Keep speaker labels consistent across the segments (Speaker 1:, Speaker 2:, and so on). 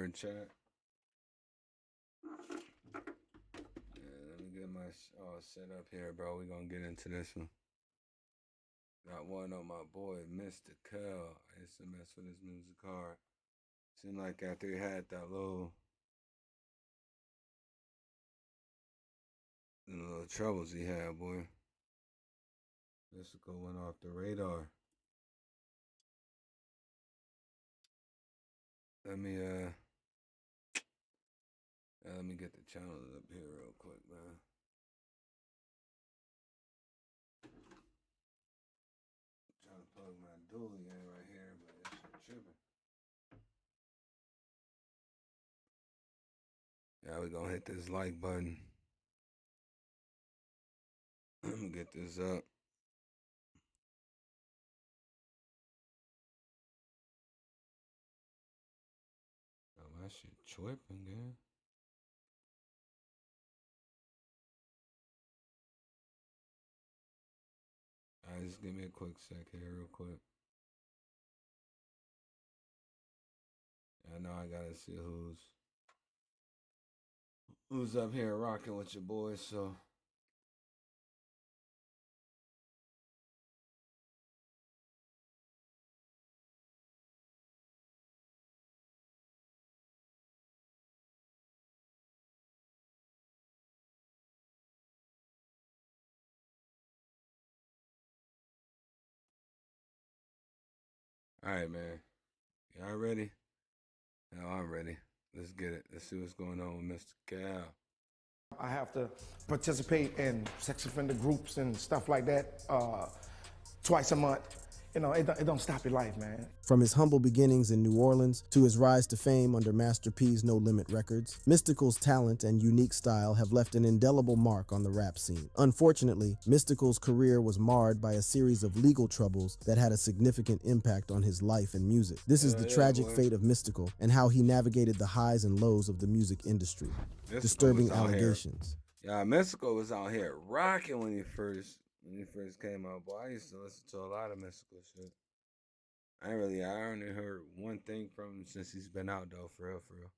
Speaker 1: in chat. Yeah, let me get my all set up here, bro. We're gonna get into this one. Got one on my boy, Mystikal. I used to mess with his music hard. Seemed like after he had that little troubles he had, boy. Mystikal went off the radar. Let me let me get the channel up here real quick, man. I'm trying to plug my dually in right here, but this shit tripping. Yeah, we gonna hit this like button. I'm gonna get this up. Oh, my shit tripping, man. Alright, just give me a quick sec here, real quick. I know I gotta see who's up here rocking with your boys, so. Alright, man. Y'all ready? No, I'm ready. Let's get it. Let's see what's going on with Mystikal.
Speaker 2: I have to participate in sex offender groups and stuff like that twice a month. You know, it don't stop your life, man.
Speaker 3: From his humble beginnings in New Orleans to his rise to fame under Master P's No Limit Records, Mystikal's talent and unique style have left an indelible mark on the rap scene. Unfortunately, Mystikal's career was marred by a series of legal troubles that had a significant impact on his life and music. This is the tragic fate of Mystikal and how he navigated the highs and lows of the music industry. Disturbing allegations.
Speaker 1: Yeah, Mystikal was out here rocking when he first came out, boy. I used to listen to a lot of Mystikal shit. I only heard one thing from him since he's been out though, for real, for real.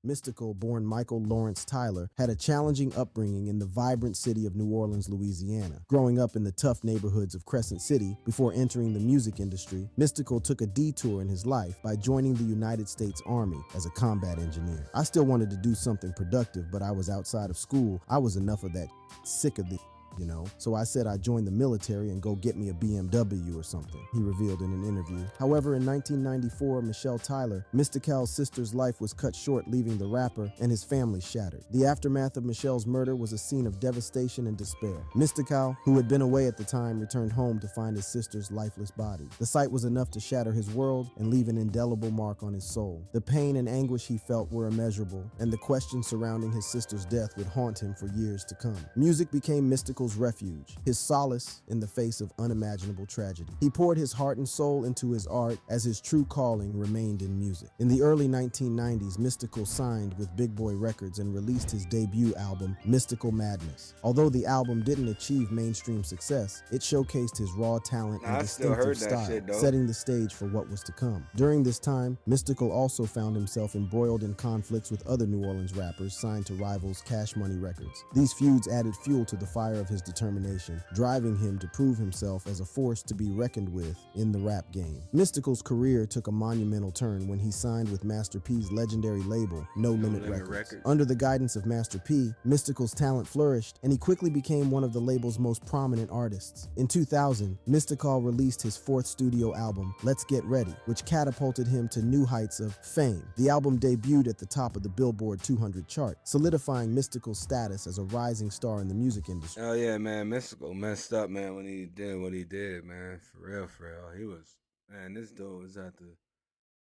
Speaker 3: Mystikal, born Michael Lawrence Tyler, had a challenging upbringing in the vibrant city of New Orleans, Louisiana. Growing up in the tough neighborhoods of Crescent City before entering the music industry, Mystikal took a detour in his life by joining the United States Army as a combat engineer. I still wanted to do something productive, but I was outside of school. I was enough of that, sick of the you know, so I said I'd join the military and go get me a BMW or something, he revealed in an interview. However, in 1994, Michelle Tyler, Mystikal's sister's life was cut short, leaving the rapper and his family shattered. The aftermath of Michelle's murder was a scene of devastation and despair. Mystikal, who had been away at the time, returned home to find his sister's lifeless body. The sight was enough to shatter his world and leave an indelible mark on his soul. The pain and anguish he felt were immeasurable, and the questions surrounding his sister's death would haunt him for years to come. Music became Mystikal's refuge, his solace in the face of unimaginable tragedy. He poured his heart and soul into his art as his true calling remained in music. In the early 1990s, Mystikal signed with Big Boy Records and released his debut album, Mystical Madness. Although the album didn't achieve mainstream success, it showcased his raw talent and distinctive style, setting the stage for what was to come. During this time, Mystikal also found himself embroiled in conflicts with other New Orleans rappers signed to rivals Cash Money Records. These feuds added fuel to the fire of his determination, driving him to prove himself as a force to be reckoned with in the rap game. Mystikal's career took a monumental turn when he signed with Master P's legendary label, No Limit Records. Under the guidance of Master P, Mystikal's talent flourished, and he quickly became one of the label's most prominent artists. In 2000, Mystikal released his fourth studio album, Let's Get Ready, which catapulted him to new heights of fame. The album debuted at the top of the Billboard 200 chart, solidifying Mystikal's status as a rising star in the music industry.
Speaker 1: Oh yeah, man, Mystikal messed up, man, when he did what he did, man. For real, for real. He was, man, this dude was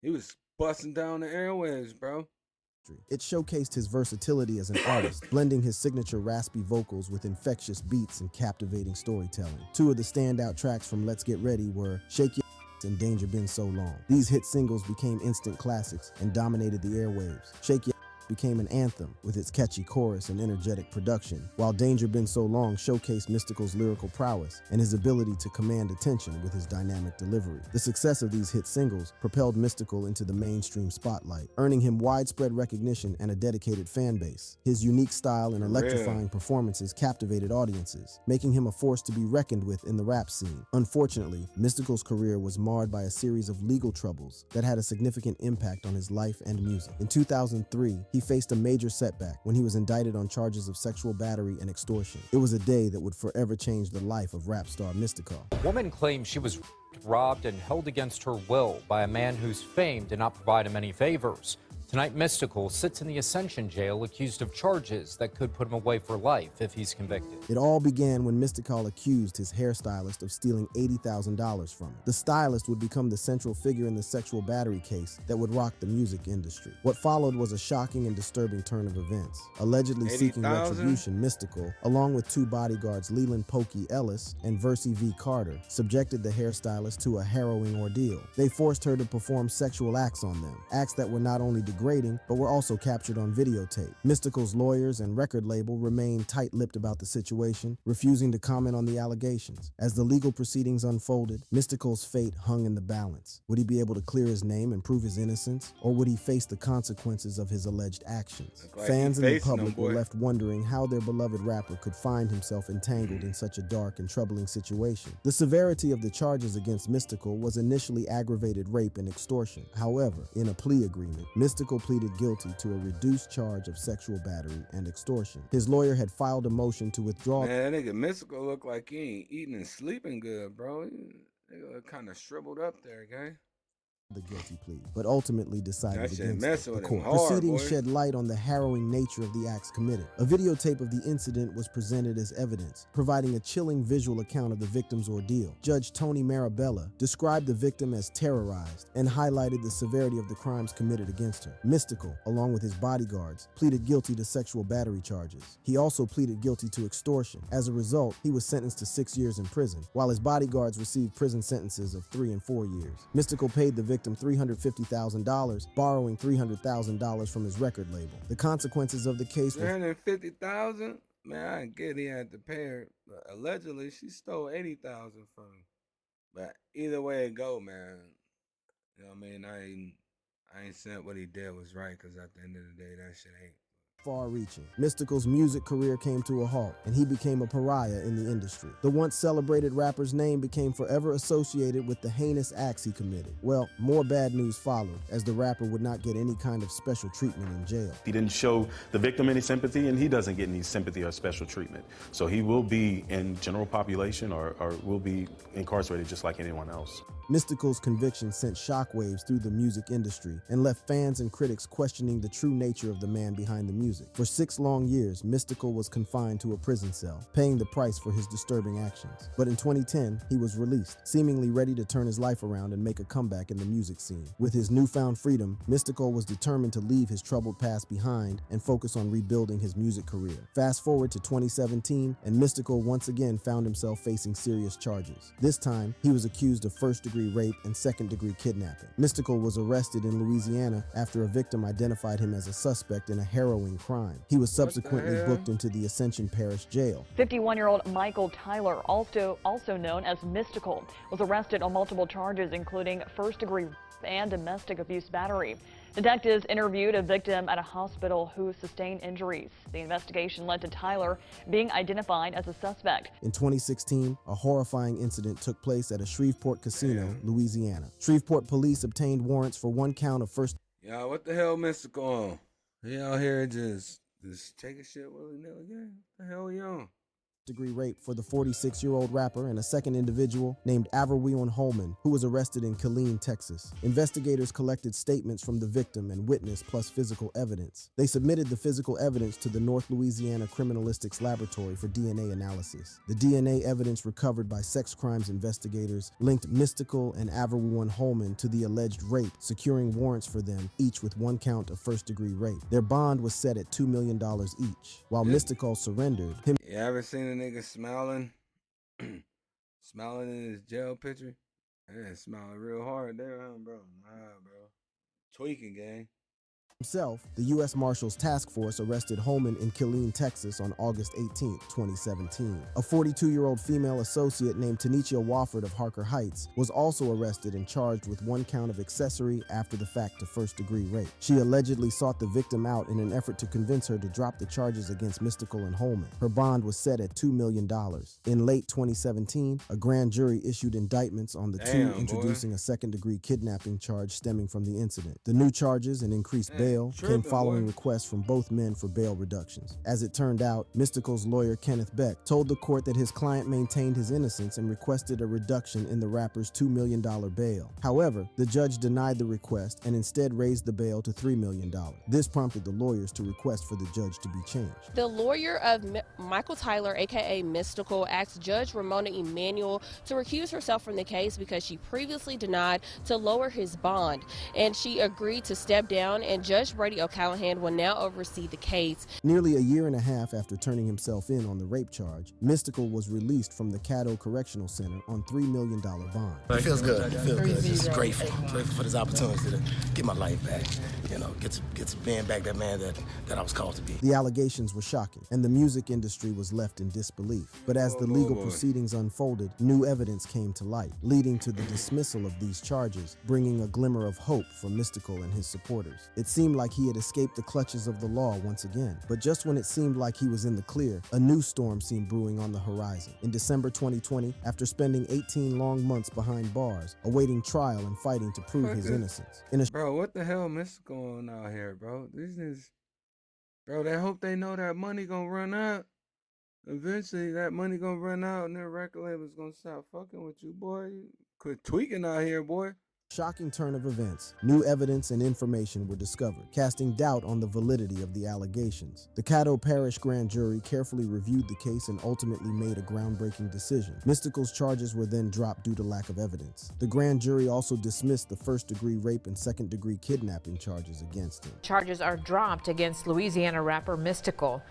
Speaker 1: he was busting down the airwaves, bro.
Speaker 3: It showcased his versatility as an artist, blending his signature raspy vocals with infectious beats and captivating storytelling. Two of the standout tracks from Let's Get Ready were Shake Your and Danger Been So Long. These hit singles became instant classics and dominated the airwaves. Shake Your became an anthem with its catchy chorus and energetic production, while Danger Been So Long showcased Mystikal's lyrical prowess and his ability to command attention with his dynamic delivery. The success of these hit singles propelled Mystikal into the mainstream spotlight, earning him widespread recognition and a dedicated fan base. His unique style and electrifying performances captivated audiences, making him a force to be reckoned with in the rap scene. Unfortunately, Mystikal's career was marred by a series of legal troubles that had a significant impact on his life and music. In 2003, he faced a major setback when he was indicted on charges of sexual battery and extortion. It was a day that would forever change the life of rap star Mystikal.
Speaker 4: A woman claims she was robbed and held against her will by a man whose fame did not provide him any favors. Tonight, Mystikal sits in the Ascension jail accused of charges that could put him away for life if he's convicted.
Speaker 3: It all began when Mystikal accused his hairstylist of stealing $80,000 from him. The stylist would become the central figure in the sexual battery case that would rock the music industry. What followed was a shocking and disturbing turn of events. Allegedly seeking retribution, Mystikal, along with two bodyguards Leland Pokey Ellis and Versi V. Carter, subjected the hairstylist to a harrowing ordeal. They forced her to perform sexual acts on them, acts that were not only degrading, but were also captured on videotape. Mystikal's lawyers and record label remained tight-lipped about the situation, refusing to comment on the allegations. As the legal proceedings unfolded, Mystikal's fate hung in the balance. Would he be able to clear his name and prove his innocence, or would he face the consequences of his alleged actions? Fans and the public were left wondering how their beloved rapper could find himself entangled in such a dark and troubling situation. The severity of the charges against Mystikal was initially aggravated rape and extortion. However, in a plea agreement, Mystikal pleaded guilty to a reduced charge of sexual battery and extortion. His lawyer had filed a motion to withdraw.
Speaker 1: Man, that nigga Mystikal look like he ain't eating and sleeping good, bro. He kind of shriveled up there, gang.
Speaker 3: The guilty plea, but ultimately decided against it. The court
Speaker 1: proceedings
Speaker 3: shed light on the harrowing nature of the acts committed. A videotape of the incident was presented as evidence, providing a chilling visual account of the victim's ordeal. Judge Tony Marabella described the victim as terrorized and highlighted the severity of the crimes committed against her. Mystikal, along with his bodyguards, pleaded guilty to sexual battery charges. He also pleaded guilty to extortion. As a result, he was sentenced to 6 years in prison, while his bodyguards received prison sentences of 3 and 4 years. Mystikal paid the victim $350,000, borrowing $300,000 from his record label. The consequences of the case were
Speaker 1: $350,000? Man, I get he had to pay her, but allegedly she stole $80,000 from him. But either way it go, man, you know what I mean? I ain't saying what he did was right, because at the end of the day, that shit ain't
Speaker 3: far-reaching. Mystikal's music career came to a halt, and he became a pariah in the industry. The once celebrated rapper's name became forever associated with the heinous acts he committed. Well, more bad news followed, as the rapper would not get any kind of special treatment in jail.
Speaker 5: He didn't show the victim any sympathy, and he doesn't get any sympathy or special treatment. So he will be in general population or will be incarcerated just like anyone else.
Speaker 3: Mystikal's conviction sent shockwaves through the music industry and left fans and critics questioning the true nature of the man behind the music. For 6 long years, Mystikal was confined to a prison cell, paying the price for his disturbing actions. But in 2010, he was released, seemingly ready to turn his life around and make a comeback in the music scene. With his newfound freedom, Mystikal was determined to leave his troubled past behind and focus on rebuilding his music career. Fast forward to 2017, and Mystikal once again found himself facing serious charges. This time, he was accused of first-degree rape and second-degree kidnapping. Mystikal was arrested in Louisiana after a victim identified him as a suspect in a harrowing crime. He was subsequently booked into the Ascension Parish Jail.
Speaker 6: 51-year-old Michael Tyler, also known as Mystikal, was arrested on multiple charges, including first-degree rape and domestic abuse battery. Detectives interviewed a victim at a hospital who sustained injuries. The investigation led to Tyler being identified as a suspect.
Speaker 3: In 2016, a horrifying incident took place at a Shreveport casino, Louisiana. Shreveport police obtained warrants for 1 count of first.
Speaker 1: Yeah, what the hell, Mystikal on? He out here just taking shit willy-nilly, yeah? What the hell he on?
Speaker 3: Degree rape for the 46-year-old rapper and a second individual named Averweon Holman, who was arrested in Killeen, Texas. Investigators collected statements from the victim and witness plus physical evidence. They submitted the physical evidence to the North Louisiana Criminalistics Laboratory for DNA analysis. The DNA evidence recovered by sex crimes investigators linked Mystikal and Averweon Holman to the alleged rape, securing warrants for them, each with 1 count of first-degree rape. Their bond was set at $2 million each. While Mystikal surrendered,
Speaker 1: You ever seen a nigga smiling? Smiling in his jail picture? Yeah, smiling real hard there, huh, bro? Nah, bro. Tweaking, gang.
Speaker 3: Himself, the U.S. Marshals Task Force arrested Holman in Killeen, Texas on August 18, 2017. A 42-year-old female associate named Tanicia Wofford of Harker Heights was also arrested and charged with 1 count of accessory after the fact to first-degree rape. She allegedly sought the victim out in an effort to convince her to drop the charges against Mystikal and Holman. Her bond was set at $2 million. In late 2017, a grand jury issued indictments on the two, introducing a second-degree kidnapping charge stemming from the incident. The new charges and increased bail came following requests from both men for bail reductions. As it turned out, Mystikal's lawyer Kenneth Beck told the court that his client maintained his innocence and requested a reduction in the rapper's $2 million bail. However, the judge denied the request and instead raised the bail to $3 million. This prompted the lawyers to request for the judge to be changed.
Speaker 7: The lawyer of Michael Tyler, aka Mystikal, asked Judge Ramona Emanuel to recuse herself from the case because she previously denied to lower his bond, and she agreed to step down, and Judge Brady O'Callahan will now oversee the case.
Speaker 3: Nearly a year and a half after turning himself in on the rape charge, Mystikal was released from the Caddo Correctional Center on $3 million bond.
Speaker 8: It feels good. It feels good. Just grateful for this opportunity to get my life back. You know, get to being back that man that I was called to be.
Speaker 3: The allegations were shocking, and the music industry was left in disbelief. But as the legal proceedings unfolded, new evidence came to light, leading to the dismissal of these charges, bringing a glimmer of hope for Mystikal and his supporters. It seemed like he had escaped the clutches of the law once again. But just when it seemed like he was in the clear, a new storm seemed brewing on the horizon. In December 2020, after spending 18 long months behind bars, awaiting trial and fighting to prove his innocence.
Speaker 1: Bro, what the hell Mystikal on out here, bro? These niggas, bro, they hope they know that money gonna run out. Eventually, that money gonna run out and their record label's gonna stop fucking with you, boy. You quit tweaking out here, boy.
Speaker 3: Shocking turn of events. New evidence and information were discovered, casting doubt on the validity of the allegations. The Caddo Parish Grand Jury carefully reviewed the case and ultimately made a groundbreaking decision. Mystikal's charges were then dropped due to lack of evidence. The grand jury also dismissed the first-degree rape and second-degree kidnapping charges against him.
Speaker 9: Charges are dropped against Louisiana rapper Mystikal.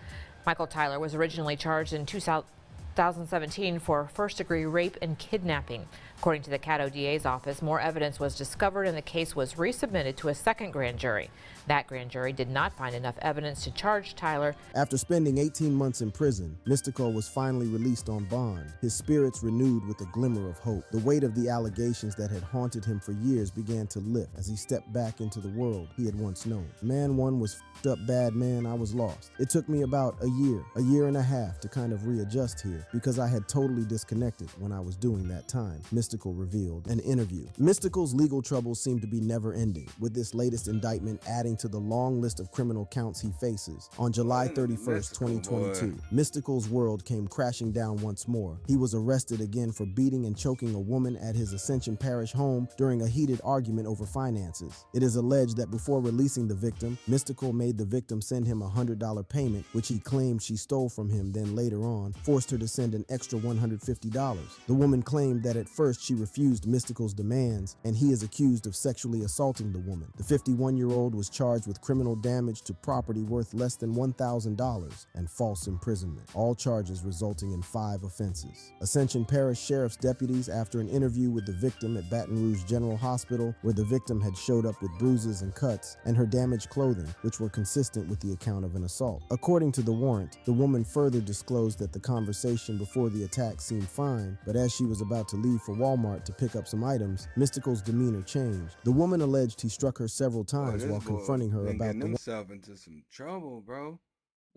Speaker 9: Michael Tyler was originally charged in 2017 for first-degree rape and kidnapping. According to the Caddo DA's office, more evidence was discovered and the case was resubmitted to a second grand jury. That grand jury did not find enough evidence to charge Tyler.
Speaker 3: After spending 18 months in prison, Mystikal was finally released on bond, his spirits renewed with a glimmer of hope. The weight of the allegations that had haunted him for years began to lift as he stepped back into the world he had once known. Man one was f***ed up bad man, I was lost. It took me about a year and a half to kind of readjust here because I had totally disconnected when I was doing that time, Mystikal revealed. An interview. Mystikal's legal troubles seem to be never ending, with this latest indictment adding to the long list of criminal counts he faces. On July 31st, 2022, Mystikal's world came crashing down once more. He was arrested again for beating and choking a woman at his Ascension Parish home during a heated argument over finances. It is alleged that before releasing the victim, Mystikal made the victim send him a $100 payment, which he claimed she stole from him, then later on forced her to send an extra $150. The woman claimed that at first she refused Mystikal's demands, and he is accused of sexually assaulting the woman. The 51-year-old was charged with criminal damage to property worth less than $1,000 and false imprisonment, all charges resulting in 5 offenses. Ascension Parish Sheriff's deputies, after an interview with the victim at Baton Rouge General Hospital, where the victim had showed up with bruises and cuts, and her damaged clothing, which were consistent with the account of an assault. According to the warrant, the woman further disclosed that the conversation before the attack seemed fine, but as she was about to leave for Walmart to pick up some items, Mystikal's demeanor changed. The woman alleged he struck her several times while confronting her about
Speaker 1: himself into some trouble, bro.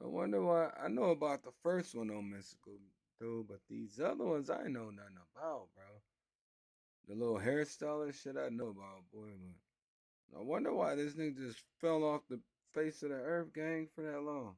Speaker 1: No wonder why. I know about the first one on Mystikal, dude, but these other ones I know nothing about, bro. The little hairstyle and shit I know about, boy. But I wonder why this nigga just fell off the face of the earth, gang, for that long.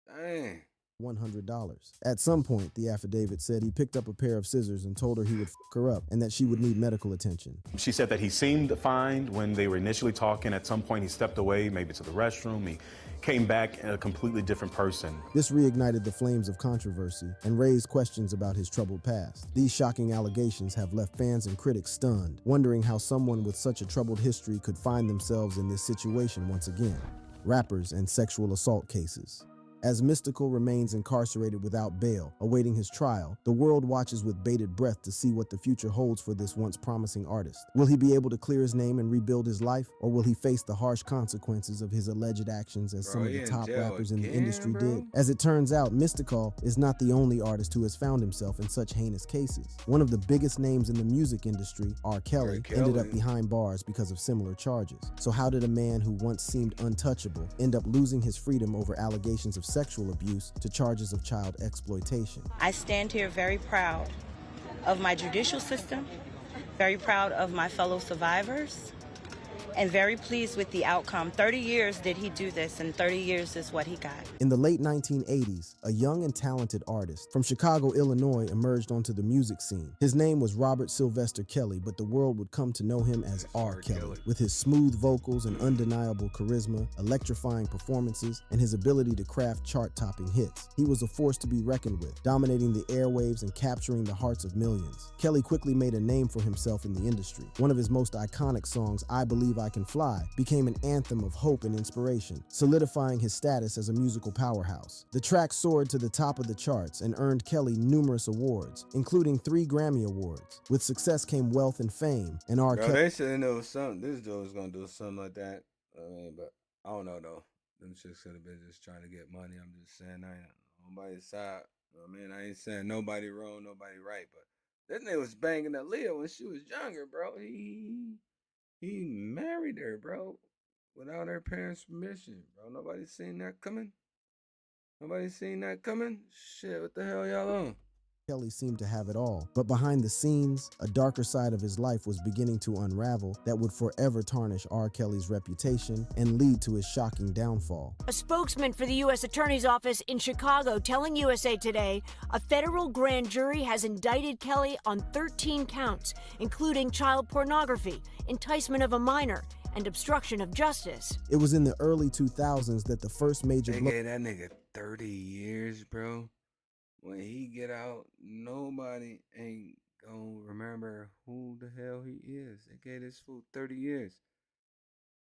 Speaker 1: Dang.
Speaker 3: $100. At some point, the affidavit said he picked up a pair of scissors and told her he would f*** her up and that she would need medical attention.
Speaker 5: She said that he seemed fine when they were initially talking. At some point, he stepped away, maybe to the restroom. He came back a completely different person.
Speaker 3: This reignited the flames of controversy and raised questions about his troubled past. These shocking allegations have left fans and critics stunned, wondering how someone with such a troubled history could find themselves in this situation once again. Rappers and sexual assault cases. As Mystikal remains incarcerated without bail, awaiting his trial, the world watches with bated breath to see what the future holds for this once promising artist. Will he be able to clear his name and rebuild his life, or will he face the harsh consequences of his alleged actions as some of the top rappers in the industry did? As it turns out, Mystikal is not the only artist who has found himself in such heinous cases. One of the biggest names in the music industry, R. Kelly, ended up behind bars because of similar charges. So how did a man who once seemed untouchable end up losing his freedom over allegations of sexual abuse to charges of child exploitation?
Speaker 10: I stand here very proud of my judicial system, very proud of my fellow survivors, and very pleased with the outcome. 30 years did he do this, and 30 years is what he got.
Speaker 3: In the late 1980s, a young and talented artist from Chicago, Illinois emerged onto the music scene. His name was Robert Sylvester Kelly, but the world would come to know him as R. Kelly. With his smooth vocals and undeniable charisma, electrifying performances, and his ability to craft chart-topping hits, he was a force to be reckoned with, dominating the airwaves and capturing the hearts of millions. Kelly quickly made a name for himself in the industry. One of his most iconic songs, I Believe I Can Fly, became an anthem of hope and inspiration, solidifying his status as a musical powerhouse. The track soared to the top of the charts and earned Kelly numerous awards, including 3 Grammy Awards. With success came wealth and fame, and R. Kelly...
Speaker 1: They said there was something, this dude was gonna do something like that. But I don't know though. Them chicks could have been just trying to get money. I'm just saying I ain't on nobody's side. I ain't saying nobody wrong, nobody right, but that nigga was banging Aaliyah when she was younger, bro. He married her, bro, without her parents' permission, bro. Nobody seen that coming? Nobody seen that coming? Shit, what the hell y'all on?
Speaker 3: Kelly seemed to have it all, but behind the scenes, a darker side of his life was beginning to unravel that would forever tarnish R. Kelly's reputation and lead to his shocking downfall.
Speaker 11: A spokesman for the U.S. Attorney's Office in Chicago telling USA Today a federal grand jury has indicted Kelly on 13 counts, including child pornography, enticement of a minor, and obstruction of justice.
Speaker 3: It was in the early 2000s that the first major...
Speaker 1: They gave that nigga 30 years, bro. When he get out, nobody ain't gonna remember who the hell he is. They gave this fool 30 years.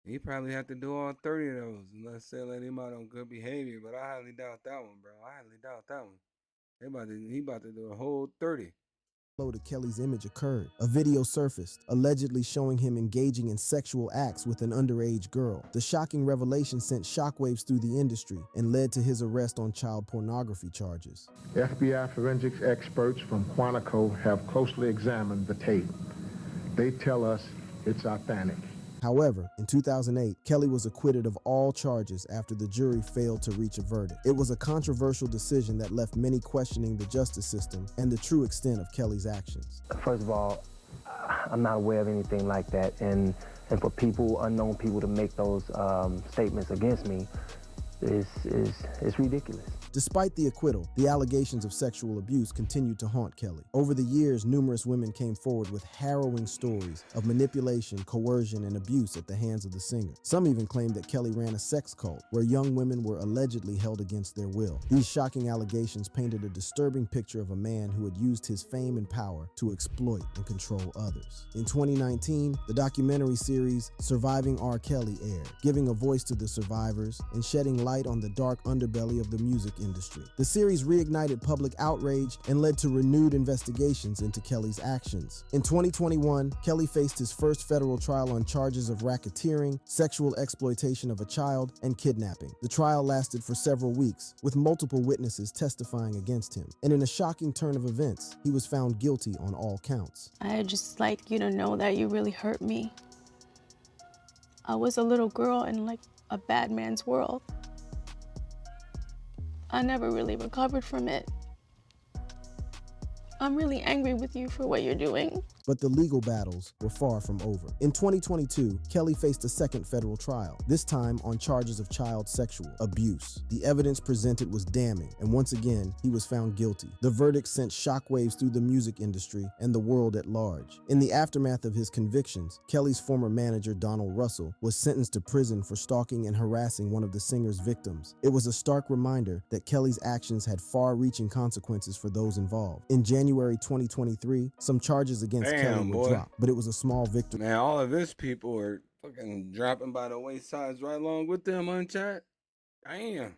Speaker 1: He probably have to do all 30 of those unless they let him out on good behavior. But I highly doubt that one, bro. I highly doubt that one. He about to do a whole 30.
Speaker 3: To Kelly's image occurred. A video surfaced, allegedly showing him engaging in sexual acts with an underage girl. The shocking revelation sent shockwaves through the industry and led to his arrest on child pornography charges.
Speaker 12: FBI forensics experts from Quantico have closely examined the tape. They tell us it's authentic.
Speaker 3: However, in 2008, Kelly was acquitted of all charges after the jury failed to reach a verdict. It was a controversial decision that left many questioning the justice system and the true extent of Kelly's actions.
Speaker 13: First of all, I'm not aware of anything like that, and for unknown people to make those statements against me is ridiculous.
Speaker 3: Despite the acquittal, the allegations of sexual abuse continued to haunt Kelly. Over the years, numerous women came forward with harrowing stories of manipulation, coercion, and abuse at the hands of the singer. Some even claimed that Kelly ran a sex cult where young women were allegedly held against their will. These shocking allegations painted a disturbing picture of a man who had used his fame and power to exploit and control others. In 2019, the documentary series Surviving R. Kelly aired, giving a voice to the survivors and shedding light on the dark underbelly of the music industry. The series reignited public outrage and led to renewed investigations into Kelly's actions. In 2021, Kelly faced his first federal trial on charges of racketeering, sexual exploitation of a child, and kidnapping. The trial lasted for several weeks, with multiple witnesses testifying against him. And in a shocking turn of events, he was found guilty on all counts.
Speaker 14: I'd just like you to know that you really hurt me. I was a little girl in like a bad man's world. I never really recovered from it. I'm really angry with you for what you're doing.
Speaker 3: But the legal battles were far from over. In 2022, Kelly faced a second federal trial, this time on charges of child sexual abuse. The evidence presented was damning, and once again, he was found guilty. The verdict sent shockwaves through the music industry and the world at large. In the aftermath of his convictions, Kelly's former manager, Donald Russell, was sentenced to prison for stalking and harassing one of the singer's victims. It was a stark reminder that Kelly's actions had far-reaching consequences for those involved. In January 2023, some charges against Kelly were dropped, but it was a small victory.
Speaker 1: Man, all of his people are fucking dropping by the waysides right along with them, unchat. Damn.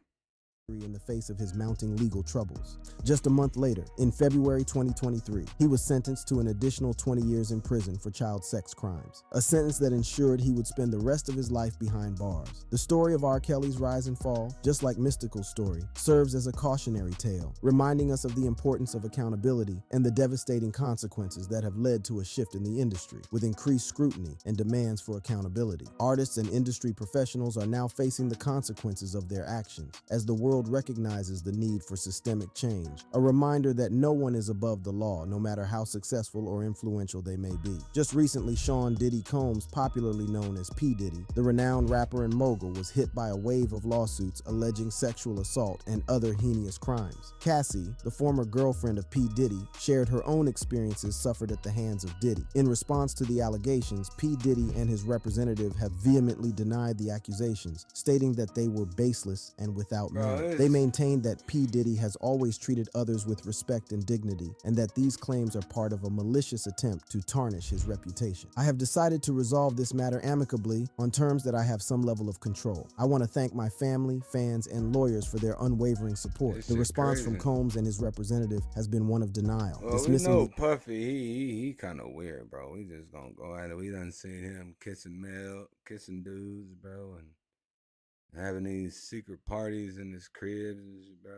Speaker 3: in the face of his mounting legal troubles. Just a month later, in February 2023, he was sentenced to an additional 20 years in prison for child sex crimes, a sentence that ensured he would spend the rest of his life behind bars. The story of R. Kelly's rise and fall, just like Mystikal's story, serves as a cautionary tale, reminding us of the importance of accountability and the devastating consequences that have led to a shift in the industry, with increased scrutiny and demands for accountability. Artists and industry professionals are now facing the consequences of their actions, as the world recognizes the need for systemic change, a reminder that no one is above the law, no matter how successful or influential they may be. Just recently, Sean Diddy Combs, popularly known as P. Diddy, the renowned rapper and mogul, was hit by a wave of lawsuits alleging sexual assault and other heinous crimes. Cassie, the former girlfriend of P. Diddy, shared her own experiences suffered at the hands of Diddy. In response to the allegations, P. Diddy and his representative have vehemently denied the accusations, stating that they were baseless and without merit. They maintained that P. Diddy has always treated others with respect and dignity, and that these claims are part of a malicious attempt to tarnish his reputation. I have decided to resolve this matter amicably on terms that I have some level of control. I want to thank my family, fans, and lawyers for their unwavering support. The response from Combs and his representative has been one of denial.
Speaker 1: Well, we know Puffy, he kind of weird, bro. We just gonna go at it. We done seen him kissing dudes, bro, and having these secret parties in his cribs, bro.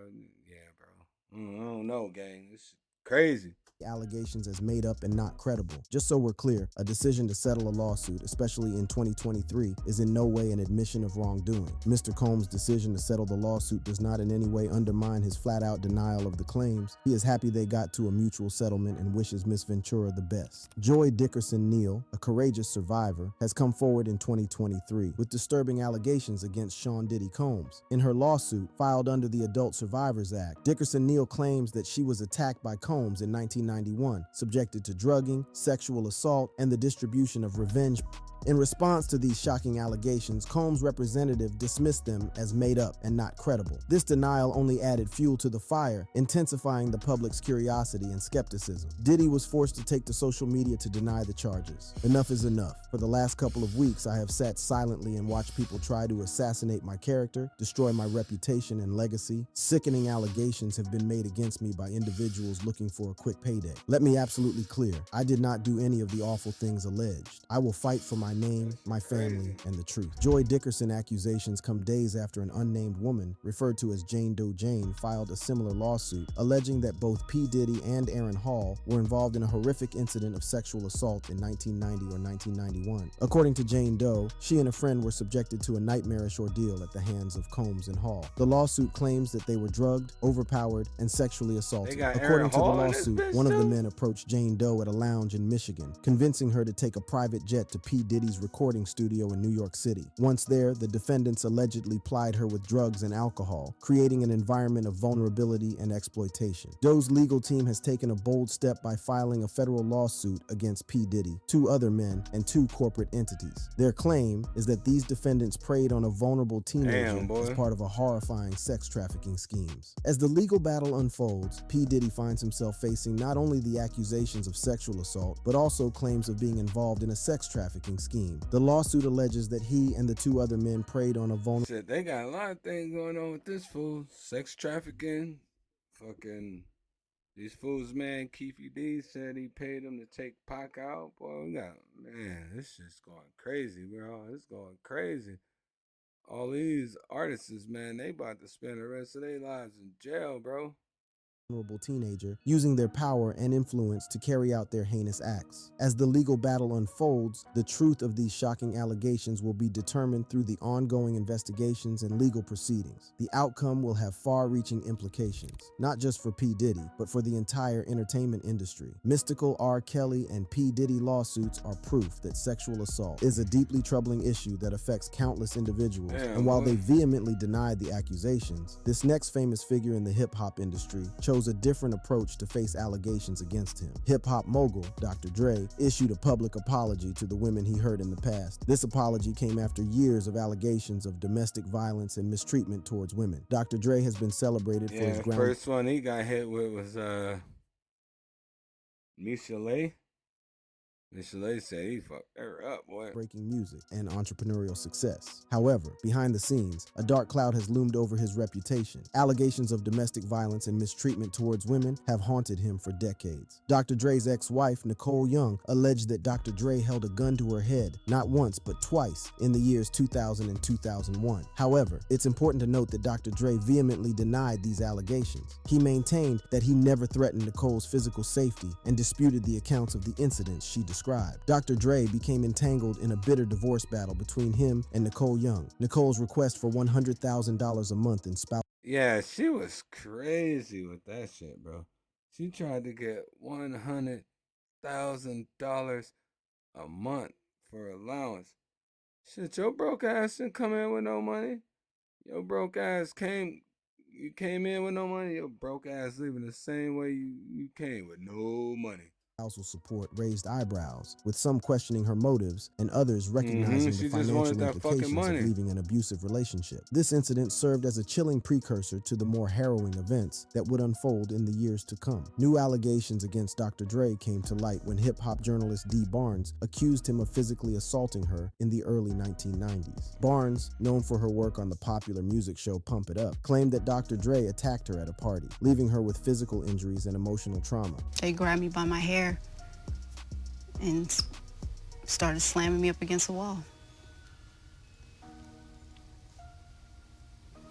Speaker 1: Yeah, bro. I don't know, gang. It's crazy.
Speaker 3: Allegations as made up and not credible. Just so we're clear, a decision to settle a lawsuit, especially in 2023, is in no way an admission of wrongdoing. Mr. Combs' decision to settle the lawsuit does not in any way undermine his flat-out denial of the claims. He is happy they got to a mutual settlement and wishes Miss Ventura the best. Joy Dickerson Neal, a courageous survivor, has come forward in 2023 with disturbing allegations against Sean Diddy Combs. In her lawsuit, filed under the Adult Survivors Act, Dickerson Neal claims that she was attacked by Combs in 1991, subjected to drugging, sexual assault, and the distribution of revenge. In response to these shocking allegations, Combs' representative dismissed them as made up and not credible. This denial only added fuel to the fire, intensifying the public's curiosity and skepticism. Diddy was forced to take to social media to deny the charges. Enough is enough. For the last couple of weeks, I have sat silently and watched people try to assassinate my character, destroy my reputation and legacy. Sickening allegations have been made against me by individuals looking for a quick payday. Let me absolutely clear, I did not do any of the awful things alleged. I will fight for my name, my family, and the truth. Joy Dickerson accusations come days after an unnamed woman, referred to as Jane Doe Jane, filed a similar lawsuit, alleging that both P. Diddy and Aaron Hall were involved in a horrific incident of sexual assault in 1990 or 1991. According to Jane Doe, she and a friend were subjected to a nightmarish ordeal at the hands of Combs and Hall. The lawsuit claims that they were drugged, overpowered, and sexually assaulted. According to the lawsuit, one of the men approached Jane Doe at a lounge in Michigan, convincing her to take a private jet to P. Diddy's recording studio in New York City. Once there, the defendants allegedly plied her with drugs and alcohol, creating an environment of vulnerability and exploitation. Doe's legal team has taken a bold step by filing a federal lawsuit against P. Diddy, 2 other men, and 2 corporate entities. Their claim is that these defendants preyed on a vulnerable teenager as part of a horrifying sex trafficking schemes. As the legal battle unfolds, P. Diddy finds himself facing not only the accusations of sexual assault, but also claims of being involved in a sex trafficking scheme. The lawsuit alleges that he and the 2 other men preyed on a vulnerable...
Speaker 1: They got a lot of things going on with this fool. Sex trafficking. Fucking... These fools, man. Keefy D said he paid them to take Pac out. Boy, we got... Man, this shit's going crazy, bro. It's going crazy. All these artists, man, they about to spend the rest of their lives in jail, bro.
Speaker 3: Teenager using their power and influence to carry out their heinous acts. As the legal battle unfolds, the truth of these shocking allegations will be determined through the ongoing investigations and legal proceedings. The outcome will have far-reaching implications, not just for P. Diddy, but for the entire entertainment industry. Mystikal, R. Kelly, and P. Diddy lawsuits are proof that sexual assault is a deeply troubling issue that affects countless individuals. And while they vehemently denied the accusations, this next famous figure in the hip-hop industry chose a different approach to face allegations against him. Hip-hop mogul, Dr. Dre, issued a public apology to the women he hurt in the past. This apology came after years of allegations of domestic violence and mistreatment towards women. Dr. Dre has been celebrated for his ground...
Speaker 1: First one he got hit with was Mystikal. Mystikal said he fucked her up, boy.
Speaker 3: Breaking music and entrepreneurial success. However, behind the scenes, a dark cloud has loomed over his reputation. Allegations of domestic violence and mistreatment towards women have haunted him for decades. Dr. Dre's ex-wife, Nicole Young, alleged that Dr. Dre held a gun to her head not once but twice in the years 2000 and 2001. However, it's important to note that Dr. Dre vehemently denied these allegations. He maintained that he never threatened Nicole's physical safety and disputed the accounts of the incidents she described. Dr. Dre became entangled in a bitter divorce battle between him and Nicole Young. Nicole's request for $100,000 a month in spousal.
Speaker 1: Yeah, she was crazy with that shit, bro. She tried to get $100,000 a month for allowance. Shit, your broke ass didn't come in with no money. Your broke ass you came in with no money. Your broke ass leaving the same way you came with no money.
Speaker 3: Spousal support raised eyebrows, with some questioning her motives and others recognizing
Speaker 1: She
Speaker 3: the
Speaker 1: just wanted
Speaker 3: financial
Speaker 1: that fucking
Speaker 3: implications of
Speaker 1: money.
Speaker 3: leaving an abusive relationship. This incident served as a chilling precursor to the more harrowing events that would unfold in the years to come. New allegations against Dr. Dre came to light when hip-hop journalist Dee Barnes accused him of physically assaulting her in the early 1990s. Barnes, known for her work on the popular music show Pump It Up, claimed that Dr. Dre attacked her at a party, leaving her with physical injuries and emotional trauma.
Speaker 15: They grabbed me by my hair and started slamming me up against the wall.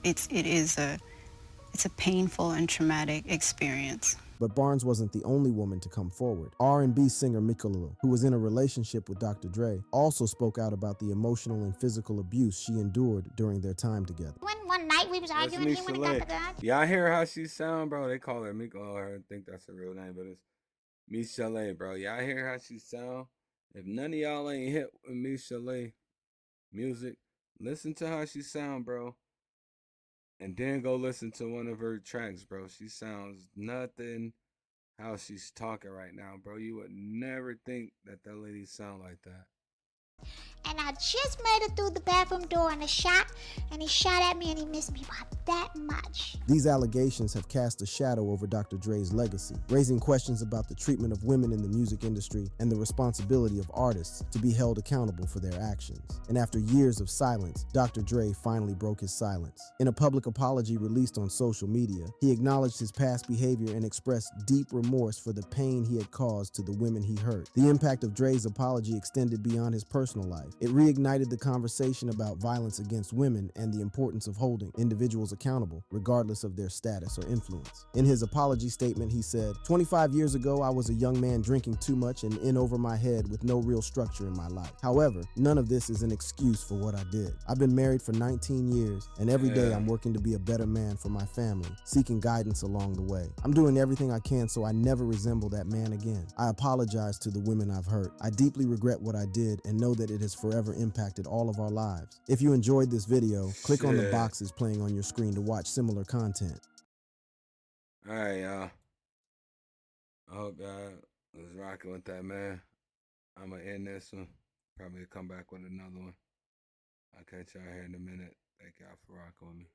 Speaker 15: It's a painful and traumatic experience.
Speaker 3: But Barnes wasn't the only woman to come forward. R&B singer Mystikal, who was in a relationship with Dr. Dre, also spoke out about the emotional and physical abuse she endured during their time together.
Speaker 16: One night we was arguing, he went and got the gun.
Speaker 1: Y'all hear how she sound, bro? They call her Mystikal. I think that's her real name, but it's Mystikal, bro. Y'all hear how she sound? If none of y'all ain't hit with Mystikal music, listen to how she sound, bro. And then go listen to one of her tracks, bro. She sounds nothing how she's talking right now, bro. You would never think that lady sound like that.
Speaker 16: And I just made it through the bathroom door and he shot at me and he missed me by that much.
Speaker 3: These allegations have cast a shadow over Dr. Dre's legacy, raising questions about the treatment of women in the music industry and the responsibility of artists to be held accountable for their actions. And after years of silence, Dr. Dre finally broke his silence. In a public apology released on social media, he acknowledged his past behavior and expressed deep remorse for the pain he had caused to the women he hurt. The impact of Dre's apology extended beyond his personal life. It reignited the conversation about violence against women and the importance of holding individuals accountable, regardless of their status or influence. In his apology statement, he said, 25 years ago, I was a young man drinking too much and in over my head with no real structure in my life. However, none of this is an excuse for what I did. I've been married for 19 years, and every day I'm working to be a better man for my family, seeking guidance along the way. I'm doing everything I can so I never resemble that man again. I apologize to the women I've hurt. I deeply regret what I did and know that it has forever impacted all of our lives. If you enjoyed this video, click on the boxes playing on your screen to watch similar content.
Speaker 1: All right, y'all. I hope y'all was rocking with that, man. I'm going to end this one. Probably come back with another one. I'll catch y'all here in a minute. Thank y'all for rocking with me.